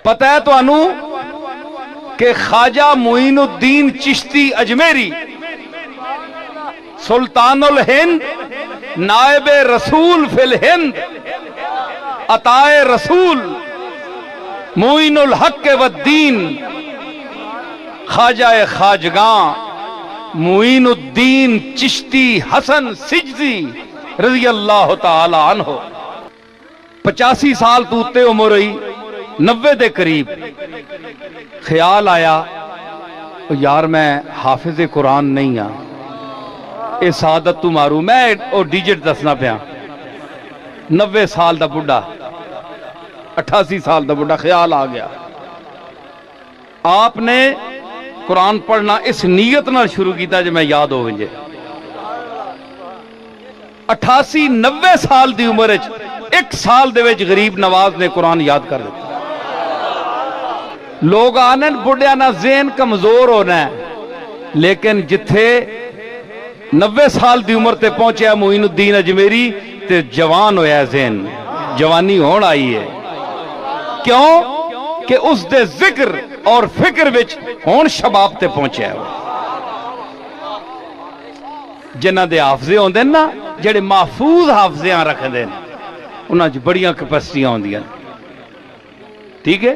پتہ ہے تو انو کہ خواجہ معین الدین چشتی اجمیری سلطان الہند نائب رسول فی الہند عطائے رسول معین الحق والدین خواجہ خواجگاں معین الدین چشتی حسن سجزی رضی اللہ تعالی عنہ 85 سال تو اتے عمر ہوئی 90 دے قریب خیال آیا یار میں حافظ قرآن نہیں ہاں اے سعادت تو مارو میں او ڈیجٹ دسنا پیا 90 سال دا بڑھا 88 سال دا بڑھا خیال آ گیا آپ نے قرآن پڑھنا اس نیت نہ شروع کیتا جو میں یاد ہو ونجے 88-90 سال دی عمر ایک سال دے وچ غریب نواز نے قرآن یاد کر دیتا لوگ آنے بڑھیا نہ ذہن کمزور ہونا ہے لیکن جتھے 90 سال دی عمر تے پہنچیا معین الدین اجمیری تے جوان ہویا ہے ذہن جوانی ہون آئی ہے کیوں کہ اس دے ذکر اور فکر وچ ہون شباب تے پہنچیا ہے جنہ دے حافظے ہوندے نا جڑے محفوظ حافظیاں رکھ دیں انہاں چ بڑیاں کیپیسٹیاں ہوندیاں ٹھیک ہے